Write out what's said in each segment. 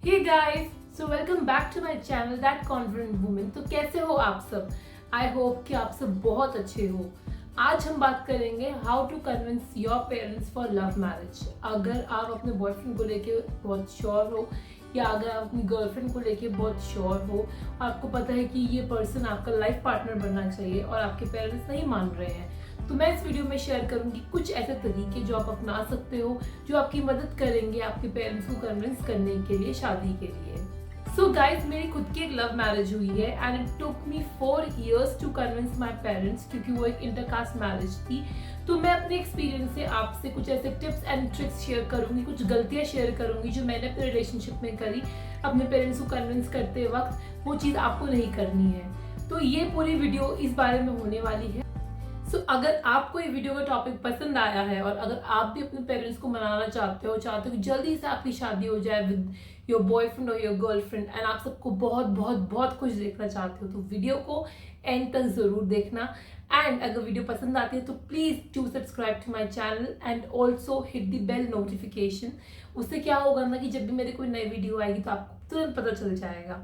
Hey guys, so welcome back to my channel that confident women. तो कैसे हो आप सब? आई होप कि आप सब बहुत अच्छे हो। आज हम बात करेंगे how to convince your parents for love marriage. अगर आप अपने बॉयफ्रेंड को लेके बहुत श्योर हो या अगर आप अपनी गर्लफ्रेंड को लेके बहुत श्योर हो, आपको पता है कि ये पर्सन आपका लाइफ पार्टनर बनना चाहिए और आपके पेरेंट्स नहीं मान रहे हैं, तो मैं इस वीडियो में शेयर करूंगी कुछ ऐसे तरीके जो आप अपना सकते हो, जो आपकी मदद करेंगे आपके पेरेंट्स को कन्विंस करने के लिए शादी के लिए। सो गाइज, मेरी खुद की एक लव मैरिज हुई है and it took me 4 years to convince my parents, क्योंकि वो एक इंटरकास्ट मैरिज थी। तो मैं अपने एक्सपीरियंस से आपसे कुछ ऐसे टिप्स एंड ट्रिक्स शेयर करूंगी, कुछ गलतियां शेयर करूंगी जो मैंने अपने रिलेशनशिप में करी अपने पेरेंट्स को कन्विंस करते वक्त। वो चीज़ आपको नहीं करनी है। तो ये पूरी वीडियो इस बारे में होने वाली है। अगर आपको ये वीडियो का टॉपिक पसंद आया है और अगर आप भी अपने पेरेंट्स को मनाना चाहते हो कि जल्दी से आपकी शादी हो जाए विद योर बॉयफ्रेंड और योर गर्लफ्रेंड एंड आप सबको बहुत बहुत बहुत खुश देखना चाहते हो, तो वीडियो को एंड तक जरूर देखना। एंड अगर वीडियो पसंद आती है तो please do subscribe to my channel and also hit the bell notification. उससे क्या होगा ना कि जब भी मेरी कोई नई वीडियो आएगी तो आपको तुरंत पता चल जाएगा।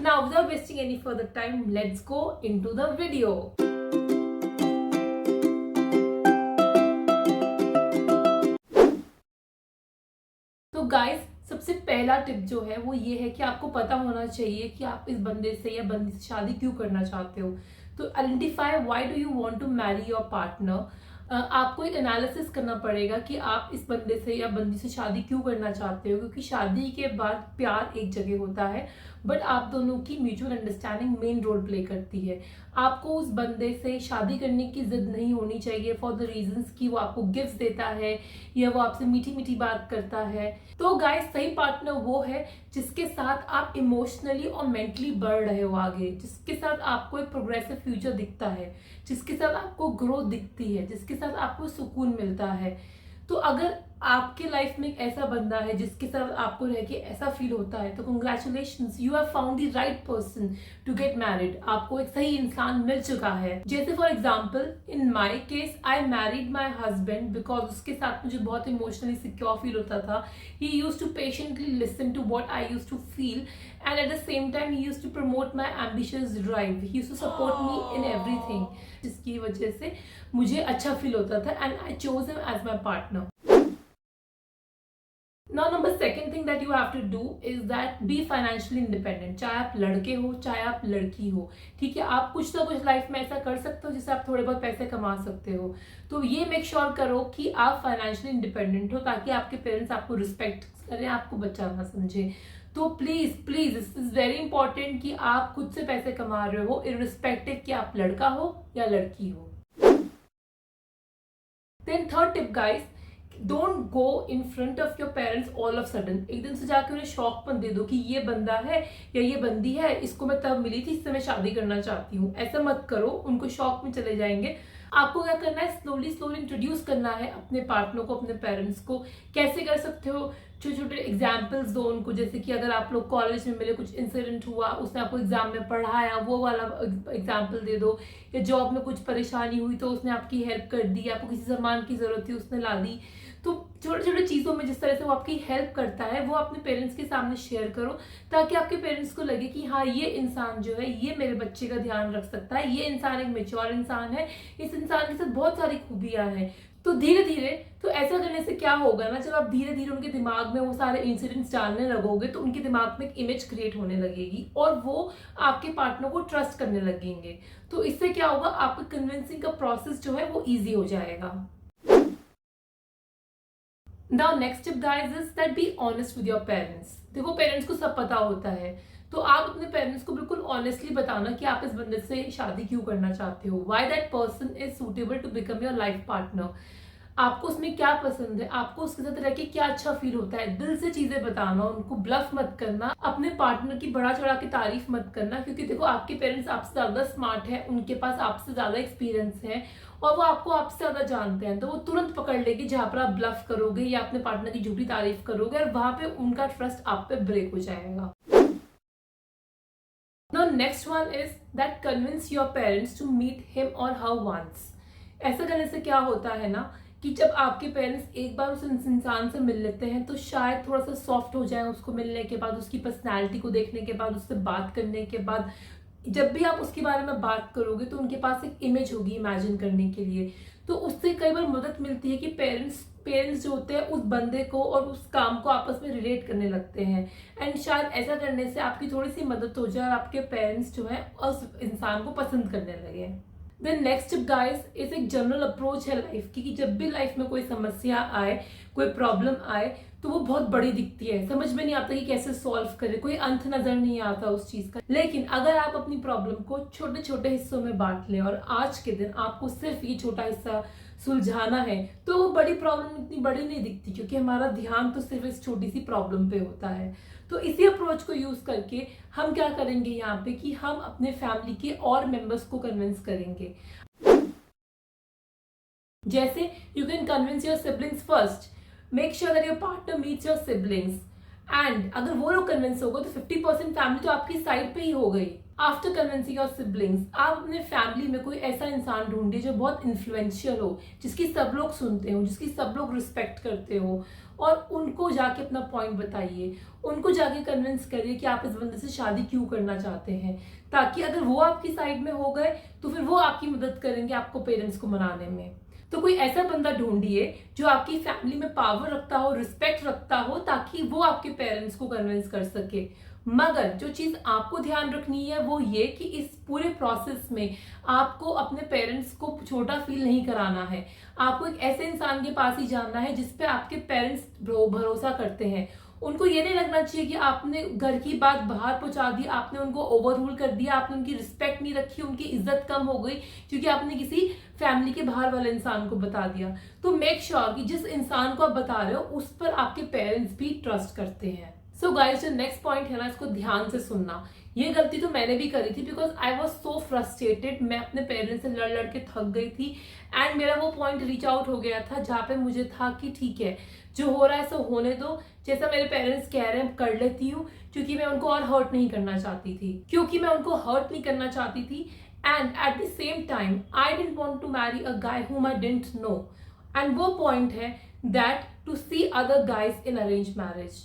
Now without wasting any further time, let's go into the video. तो गाइस, सबसे पहला टिप जो है वो ये है कि आपको पता होना चाहिए कि आप इस बंदे से या बंदी से शादी क्यों करना चाहते हो। तो identify why do you want to marry your partner. आपको एक एनालिसिस करना पड़ेगा कि आप इस बंदे से या बंदी से शादी क्यों करना चाहते हो, क्योंकि शादी के बाद प्यार एक जगह होता है बट आप दोनों की mutual understanding main role play करती है। आपको उस बंदे से शादी करने की जिद नहीं होनी चाहिए फॉर द रीजंस कि वो आपको गिफ्ट देता है या वो आपसे मीठी मीठी बात करता है। तो गाइस, सही पार्टनर वो है जिसके साथ आप इमोशनली और मेंटली बढ़ रहे हो आगे, जिसके साथ आपको एक प्रोग्रेसिव फ्यूचर दिखता है, जिसके साथ आपको ग्रोथ दिखती है, जिसके साथ आपको सुकून मिलता है। तो अगर आपके लाइफ में एक ऐसा बंदा है जिसके साथ आपको रह के ऐसा फील होता है, तो congratulations, you have found the right person to get married. आपको एक सही इंसान मिल चुका है। जैसे for example in my case, I married my husband because उसके साथ मुझे बहुत इमोशनली सिक्योर फील होता था। He used to patiently listen to what I used to feel and at the same time he used to promote my ambitious drive. He used to support me in everything, जिसकी वजह से मुझे अच्छा feel होता था and I chose him as my partner. Now number second thing that you have to do is that be financially independent. चाहे आप लड़के हो चाहे आप लड़की हो, ठीक है, आप कुछ ना कुछ लाइफ में ऐसा कर सकते हो जिससे आप थोड़े बहुत पैसे कमा सकते हो। तो ये मेक श्योर करो कि आप फाइनेंशियली इंडिपेंडेंट हो, ताकि आपके पेरेंट्स आपको रिस्पेक्ट करें, आपको बच्चा ना समझे। तो please please this is very important कि आप खुद से पैसे कमा रहे हो, इररिस्पेक्टिव कि आप लड़का हो या लड़की हो। Then third tip guys, don't go in front of your parents all of sudden. एकदम से जाकर उन्हें शौक मत दे दो कि ये बंदा है या ये बंदी है, इसको मैं तब मिली थी, इससे मैं शादी करना चाहती हूँ। ऐसा मत करो, उनको शौक में चले जाएंगे। आपको क्या करना है, स्लोली स्लोली इंट्रोड्यूस करना है अपने पार्टनर को अपने पेरेंट्स को। कैसे कर सकते हो? छोटे छोटे एग्जाम्पल्स दो उनको, जैसे कि अगर आप लोग कॉलेज में मिले, कुछ इंसिडेंट हुआ, उसने आपको एग्जाम में पढ़ाया, वो वाला एग्जाम्पल दे दो। या जॉब में कुछ परेशानी हुई तो उसने आपकी हेल्प कर दी, आपको किसी सामान की जरूरत थी उसने ला दी। तो छोटे छोटे चीज़ों में जिस तरह से वो आपकी हेल्प करता है वो अपने पेरेंट्स के सामने शेयर करो, ताकि आपके पेरेंट्स को लगे कि हाँ, ये इंसान जो है ये मेरे बच्चे का ध्यान रख सकता है, ये इंसान एक मेच्योर इंसान है, इस इंसान के साथ बहुत सारी खूबियां हैं। तो धीरे धीरे, तो ऐसा करने से क्या होगा ना, जब आप धीरे धीरे उनके दिमाग में वो सारे इंसिडेंट्स डालने लगोगे तो उनके दिमाग में एक इमेज क्रिएट होने लगेगी और वो आपके पार्टनर को ट्रस्ट करने लगेंगे। तो इससे क्या होगा, आपका कन्विंसिंग का प्रोसेस जो है वो ईजी हो जाएगा। Now next tip guys is that be honest with your parents. देखो, पेरेंट्स को सब पता होता है, तो आप अपने पेरेंट्स को बिल्कुल ऑनेस्टली बताना कि आप इस बंदे से शादी क्यों करना चाहते हो, why that person is suitable to become your life partner. आपको उसमें क्या पसंद है, आपको उसके साथ रह के क्या अच्छा फील होता है, दिल से चीजें बताना, उनको ब्लफ मत करना, अपने पार्टनर की बढ़ा चढ़ा के तारीफ मत करना। क्योंकि देखो, आपके पेरेंट्स आपसे ज्यादा स्मार्ट है, उनके पास आपसे ज्यादा एक्सपीरियंस है और वो आपको आपसे ज्यादा जानते हैं। तो वो तुरंत पकड़ लेगी जहां पर आप ब्लफ करोगे या अपने पार्टनर की झूठी तारीफ करोगे, और वहां पे उनका ट्रस्ट आप पे ब्रेक हो जाएगा। Now next one is that convince your parents to meet him or her once. ऐसा करने से क्या होता है ना कि जब आपके पेरेंट्स एक बार उस इंसान से मिल लेते हैं तो शायद थोड़ा सा सॉफ्ट हो जाए उसको मिलने के बाद, उसकी पर्सनैलिटी को देखने के बाद, उससे बात करने के बाद। जब भी आप उसके बारे में बात करोगे तो उनके पास एक इमेज होगी इमेजिन करने के लिए, तो उससे कई बार मदद मिलती है कि पेरेंट्स जो होते हैं उस बंदे को और उस काम को आपस में रिलेट करने लगते हैं। एंड शायद ऐसा करने से आपकी थोड़ी सी मदद हो जाए और आपके पेरेंट्स जो है उस इंसान को पसंद करने लगे। देन नेक्स्ट टिप गाइस इस एक जनरल अप्रोच है लाइफ की, कि जब भी लाइफ में कोई समस्या आए, कोई प्रॉब्लम आए, तो वो बहुत बड़ी दिखती है, समझ में नहीं आता कि कैसे सॉल्व करे, कोई अंत नजर नहीं आता उस चीज का। लेकिन अगर आप अपनी प्रॉब्लम को छोटे छोटे हिस्सों में बांट लें और आज के दिन आपको सिर्फ ये छोटा हिस्सा सुलझाना है, तो वो बड़ी प्रॉब्लम इतनी बड़ी नहीं दिखती, क्योंकि हमारा ध्यान तो सिर्फ इस छोटी सी प्रॉब्लम पे होता है। तो इसी अप्रोच को यूज करके हम क्या करेंगे यहाँ पे कि हम अपने फैमिली के और मेंबर्स को कन्विंस करेंगे। जैसे you can convince your siblings first, make sure that your partner meets your siblings, and अगर वो लोग कन्विंस हो गए तो 50% फैमिली तो आपकी साइड पे ही हो गई। आफ्टर कन्विंसिंग योर सिबलिंग्स, आप अपने फैमिली में कोई ऐसा इंसान ढूंढिए जो बहुत इन्फ्लुएंशियल हो, जिसकी सब लोग सुनते हो, जिसकी सब लोग रिस्पेक्ट करते हो, और उनको जाके अपना पॉइंट बताइए, उनको जाके कन्विंस करिए कि आप इस बंदे से शादी क्यों करना चाहते हैं, ताकि अगर वो आपकी साइड में हो गए तो फिर वो आपकी मदद करेंगे आपको पेरेंट्स को मनाने में। तो कोई ऐसा बंदा ढूंढिए जो आपकी फैमिली में पावर रखता हो, रिस्पेक्ट रखता हो, ताकि वो आपके पेरेंट्स को कन्विंस कर सके। मगर जो चीज आपको ध्यान रखनी है वो ये कि इस पूरे प्रोसेस में आपको अपने पेरेंट्स को छोटा फील नहीं कराना है। आपको एक ऐसे इंसान के पास ही जाना है जिसपे आपके पेरेंट्स भरोसा करते हैं। उनको ये नहीं लगना चाहिए कि आपने घर की बात बाहर पहुंचा दी, आपने उनको ओवर रूल कर दिया, आपने उनकी रिस्पेक्ट नहीं रखी, उनकी इज्जत कम हो गई क्योंकि आपने किसी फैमिली के बाहर वाले इंसान को बता दिया। तो मेक श्योर कि जिस इंसान को आप बता रहे हो उस पर आपके पेरेंट्स भी ट्रस्ट करते हैं। सो गाइस, जो नेक्स्ट पॉइंट है ना, इसको ध्यान से सुनना। ये गलती तो मैंने भी करी थी, because I was so frustrated. मैं अपने पेरेंट्स से लड़ लड़ के थक गई थी, एंड मेरा वो पॉइंट रीच आउट हो गया था जहाँ पे मुझे था कि ठीक है, जो हो रहा है सो होने दो, जैसा मेरे पेरेंट्स कह रहे हैं कर लेती हूँ, क्योंकि मैं उनको और हर्ट नहीं करना चाहती थी। And at the same time I didn't want to marry a guy whom I didn't know। And वो पॉइंट है that to see other guys in arrange marriage.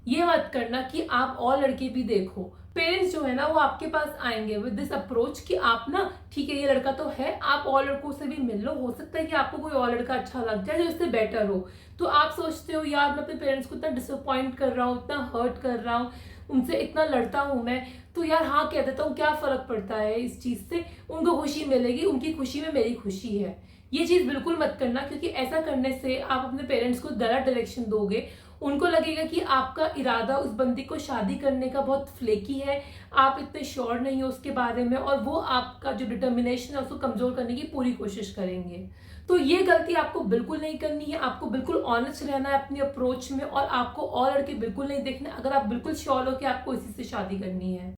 ये मत करना कि आप और लड़के भी देखो। पेरेंट्स जो है ना वो आपके पास आएंगे विद दिस अप्रोच कि आप ना, ठीक है ये लड़का तो है, आप और लड़कों से भी मिल लो, हो सकता है कि आपको कोई और लड़का अच्छा लग जाए जो इससे बेटर हो। तो आप सोचते हो यार मैं अपने पेरेंट्स को इतना डिसअपॉइंट कर रहा हूँ, इतना हर्ट कर रहा हूँ, उनसे इतना लड़ता हूँ मैं, तो यार हाँ कह देता हूँ, क्या फर्क पड़ता है इस चीज से, उनको खुशी मिलेगी, उनकी खुशी में मेरी खुशी है। ये चीज बिल्कुल मत करना, क्योंकि ऐसा करने से आप अपने पेरेंट्स को गलत डायरेक्शन दोगे। उनको लगेगा कि आपका इरादा उस बंदी को शादी करने का बहुत फ्लेकी है, आप इतने श्योर नहीं हो उसके बारे में, और वो आपका जो डिटर्मिनेशन है उसको कमजोर करने की पूरी कोशिश करेंगे। तो ये गलती आपको बिल्कुल नहीं करनी है। आपको बिल्कुल ऑनेस्ट रहना है अपनी अप्रोच में, और आपको और लड़के बिल्कुल नहीं देखने अगर आप बिल्कुल श्योर हो कि आपको इसी से शादी करनी है।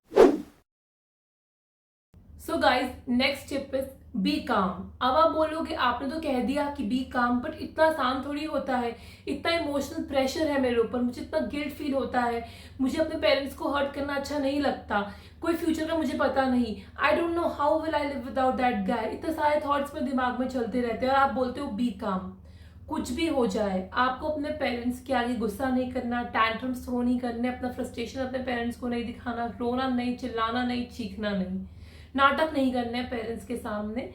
So guys, next tip is be calm. अब आप बोलोगे आपने तो कह दिया कि बी काम, बट इतना आसान थोड़ी होता है, इतना इमोशनल प्रेशर है मेरे ऊपर, मुझे इतना गिल्ट फील होता है, मुझे अपने पेरेंट्स को हर्ट करना अच्छा नहीं लगता, कोई फ्यूचर का मुझे पता नहीं, I don't know how will I live without that guy, इतने सारे थॉट्स में दिमाग में चलते रहते हैं, और आप बोलते हो बी काम। कुछ भी हो जाए आपको अपने पेरेंट्स के आगे गुस्सा नहीं करना, टैंट्रम्स थ्रो नहीं करने, अपना फ्रस्ट्रेशन अपने पेरेंट्स को नहीं दिखाना, रोना नहीं, चिल्लाना नहीं, चीखना नहीं, नाटक नहीं करने पेरेंट्स के सामने।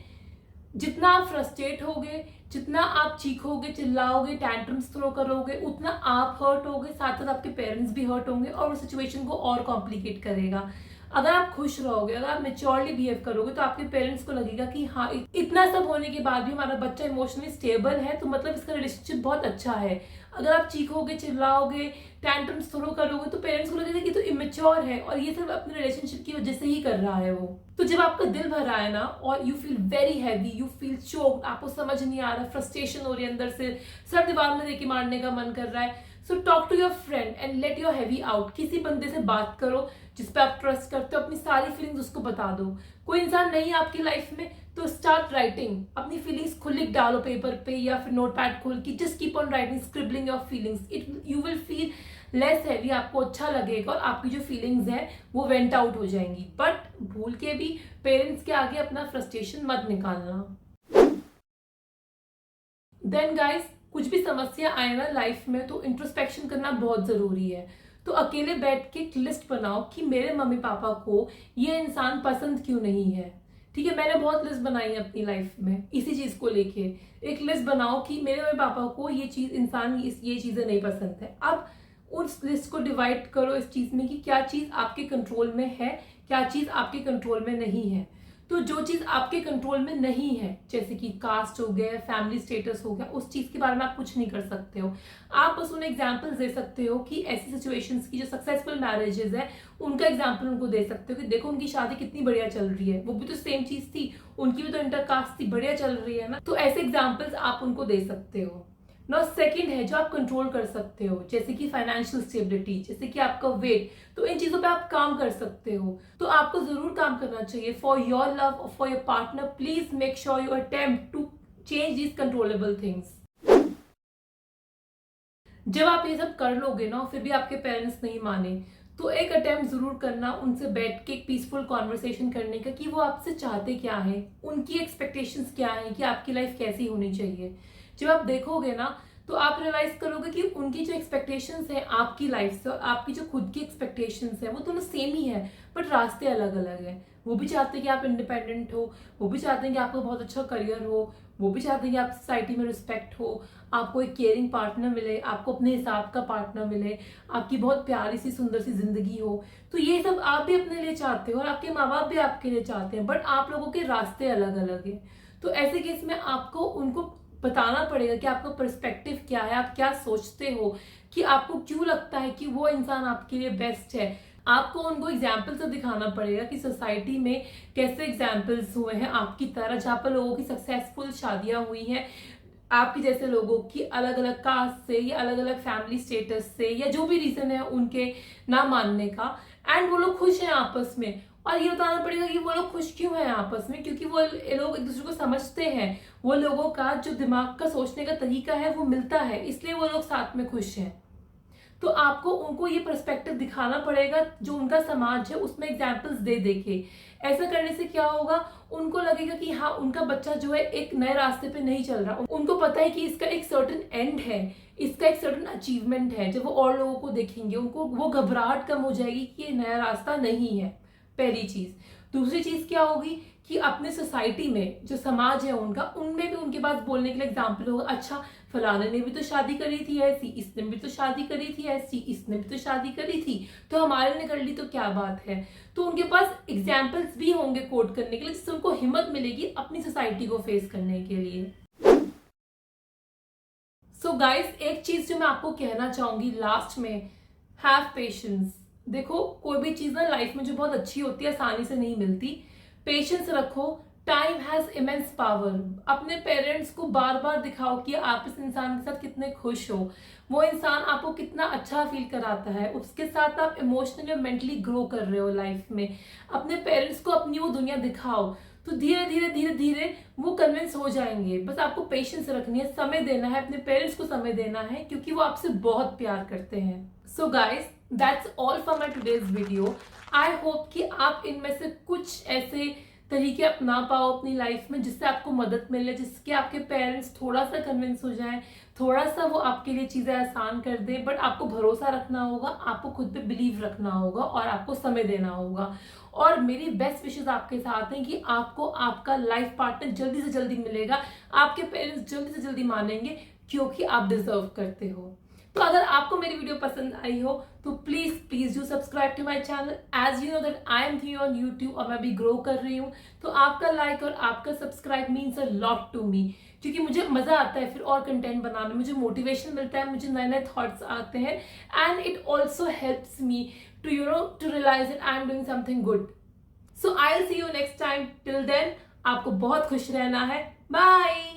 जितना आप फ्रस्ट्रेट होगे, जितना आप चीखोगे, चिल्लाओगे, टैंट्रम्स थ्रो करोगे, उतना आप हर्ट होगे, साथ साथ आपके पेरेंट्स भी हर्ट होंगे, और उस सिचुएशन को और कॉम्प्लिकेट करेगा। अगर आप खुश रहोगे, अगर आप मेच्योरली बिहेव करोगे, तो आपके पेरेंट्स को लगेगा कि हाँ इतना सब होने के बाद भी हमारा बच्चा इमोशनली स्टेबल है, तो मतलब इसका रिलेशनशिप बहुत अच्छा है। अगर आप चीखोगे, चिल्लाओगे, टैंट्रम्स थ्रो करोगे, तो पेरेंट्स को लगेगा कि तो इमेच्योर है और ये सब अपने रिलेशनशिप की वजह से ही कर रहा है वो। तो जब आपका दिल भर रहा है ना, और you feel very heavy, you feel choked, आपको समझ नहीं आ रहा, फ्रस्ट्रेशन हो रही है अंदर से, सर दीवार में देके मारने का मन कर रहा है, so talk to your friend and let your heavy out. किसी बंदे से बात करो जिस पे आप ट्रस्ट करते हो, अपनी सारी फीलिंग्स उसको बता दो। कोई इंसान नहीं है आपकी लाइफ में तो स्टार्ट राइटिंग, अपनी फीलिंग्स खुद लिख डालो पेपर पे या फिर नोटपैड खोल के, just keep on writing, scribbling your feelings, it you will feel less heavy, आपको अच्छा लगेगा और आपकी जो फीलिंग्स है वो वेंट आउट हो जाएंगी। बट भूल के भी पेरेंट्स के आगे अपना फ्रस्ट्रेशन मत निकालना। देन गाइस, कुछ भी समस्या आए ना लाइफ में तो इंट्रोस्पेक्शन करना बहुत जरूरी है। तो अकेले बैठ के एक लिस्ट बनाओ कि मेरे मम्मी पापा को ये इंसान पसंद क्यों नहीं है। ठीक है, मैंने बहुत लिस्ट बनाई है अपनी लाइफ में इसी चीज को लेके। एक लिस्ट बनाओ कि मेरे मम्मी पापा को ये चीज इंसान ये चीजें नहीं पसंद है। अब उस लिस्ट को डिवाइड करो इस चीज में कि क्या चीज आपके कंट्रोल में है, क्या चीज आपके कंट्रोल में नहीं है। तो जो चीज आपके कंट्रोल में नहीं है, जैसे कि कास्ट हो गया, फैमिली स्टेटस हो गया, उस चीज के बारे में आप कुछ नहीं कर सकते हो। आप बस उन्हें एग्जांपल्स दे सकते हो कि ऐसी सिचुएशंस की जो सक्सेसफुल मैरिजेस है उनका एग्जांपल उनको दे सकते हो कि देखो उनकी शादी कितनी बढ़िया चल रही है, वो भी तो सेम चीज थी, उनकी भी तो इंटरकास्ट थी, बढ़िया चल रही है ना। तो ऐसे एग्जाम्पल्स आप उनको दे सकते हो। नौ सेकंड है जो आप कंट्रोल कर सकते हो, जैसे कि फाइनेंशियल स्टेबिलिटी, जैसे कि आपका वेट। तो इन चीजों पे आप काम कर सकते हो। तो आपको जरूर काम करना चाहिए for your love, for your partner. Please make sure you attempt to change these controllable things. जब आप ये सब कर लोगे ना फिर भी आपके पेरेंट्स नहीं माने, तो एक अटेम्प्ट जरूर करना उनसे बैठ के एक पीसफुल कॉन्वर्सेशन करने का कि वो आपसे चाहते क्या है, उनकी एक्सपेक्टेशंस क्या है कि आपकी लाइफ कैसी होनी चाहिए। जब आप देखोगे ना तो आप रियलाइज करोगे कि उनकी जो एक्सपेक्टेशंस है आपकी लाइफ से और आपकी जो खुद की एक्सपेक्टेशंस है वो दोनों सेम ही है, बट रास्ते अलग अलग है। वो भी चाहते हैं कि आप इंडिपेंडेंट हो, वो भी चाहते हैं कि आपको बहुत अच्छा करियर हो, वो भी चाहते हैं कि आप सोसाइटी में रिस्पेक्ट हो, आपको एक केयरिंग पार्टनर मिले, आपको अपने हिसाब का पार्टनर मिले, आपकी बहुत प्यारी सी सुंदर सी जिंदगी हो। तो ये सब आप भी अपने लिए चाहते हो और आपके माँ बाप भी आपके लिए चाहते हैं, बट आप लोगों के रास्ते अलग अलग है। तो ऐसे केस में आपको उनको बताना पड़ेगा कि आपका पर्सपेक्टिव क्या है, आप क्या सोचते हो, कि आपको क्यों लगता है कि वो इंसान आपके लिए बेस्ट है। आपको उनको एग्जाम्पल से दिखाना पड़ेगा कि सोसाइटी में कैसे एग्जाम्पल्स हुए हैं आपकी तरह, जहाँ पर लोगों की सक्सेसफुल शादियां हुई हैं आपके जैसे लोगों की, अलग अलग कास्ट से या अलग अलग फैमिली स्टेटस से, या जो भी रीजन है उनके ना मानने का, एंड वो लोग खुश हैं आपस में। और ये बताना पड़ेगा कि वो लोग खुश क्यों हैं आपस में, क्योंकि वो लोग एक दूसरे को समझते हैं, वो लोगों का जो दिमाग का सोचने का तरीका है वो मिलता है, इसलिए वो लोग साथ में खुश हैं। तो आपको उनको ये पर्सपेक्टिव दिखाना पड़ेगा जो उनका समाज है उसमें एग्जाम्पल्स दे देके। ऐसा करने से क्या होगा, उनको लगेगा कि हाँ उनका बच्चा जो है एक नए रास्ते पे नहीं चल रहा, उनको पता है कि इसका एक सर्टेन एंड है, इसका एक सर्टेन अचीवमेंट है। जब वो और लोगों को देखेंगे उनको वो घबराहट कम हो जाएगी कि ये नया रास्ता नहीं है, पहली चीज। दूसरी चीज क्या होगी कि अपने सोसाइटी में जो समाज है उनका, उनमें भी उनके पास बोलने के लिए एग्जाम्पल होगा, अच्छा फलाने ने भी तो शादी करी थी ऐसी, इसने भी तो शादी करी थी ऐसी, इसने भी तो शादी करी थी, तो हमारे ने कर ली तो क्या बात है। तो उनके पास एग्जाम्पल्स भी होंगे कोट करने के लिए, जिससे उनको हिम्मत मिलेगी अपनी सोसाइटी को फेस करने के लिए। सो गाइस, एक चीज जो मैं आपको कहना चाहूंगी लास्ट में, हैव पेशेंस। देखो कोई भी चीज ना लाइफ में जो बहुत अच्छी होती है आसानी से नहीं मिलती। पेशेंस रखो, टाइम हैज इमेंस पावर। अपने पेरेंट्स को बार बार दिखाओ कि आप इस इंसान के साथ कितने खुश हो, वो इंसान आपको कितना अच्छा फील कराता है, उसके साथ आप इमोशनली और मेंटली ग्रो कर रहे हो लाइफ में। अपने पेरेंट्स को अपनी वो दुनिया दिखाओ, तो धीरे धीरे धीरे धीरे वो कन्विंस हो जाएंगे। बस आपको पेशेंस रखनी है, समय देना है, अपने पेरेंट्स को समय देना है, क्योंकि वो आपसे बहुत प्यार करते हैं। So guys, that's all for my today's video. I hope कि आप इनमें से कुछ ऐसे तरीके अपना पाओ अपनी लाइफ में जिससे आपको मदद मिले, जिसके आपके पेरेंट्स थोड़ा सा कन्विंस हो जाएं, थोड़ा सा वो आपके लिए चीजें आसान कर दे। बट आपको भरोसा रखना होगा, आपको खुद पे बिलीव रखना होगा और आपको समय देना होगा। और मेरी बेस्ट विशेस आपके साथ हैं कि आपको आपका लाइफ पार्टनर जल्दी से जल्दी मिलेगा, आपके पेरेंट्स जल्दी से जल्दी मानेंगे, क्योंकि आप डिजर्व करते हो। तो अगर आपको मेरी वीडियो पसंद आई हो तो please please do subscribe to my channel. As you know that I am here on YouTube और मैं भी ग्रो कर रही हूँ, तो आपका लाइक और आपका subscribe means a lot to me, क्योंकि मुझे मजा आता है फिर और कंटेंट बनाने में, मुझे मोटिवेशन मिलता है, मुझे नए नए थॉट्स आते हैं, and it also helps me to to realise that I am doing something good. So I will see you next time. Till then आपको बहुत खुश रहना है। बाय।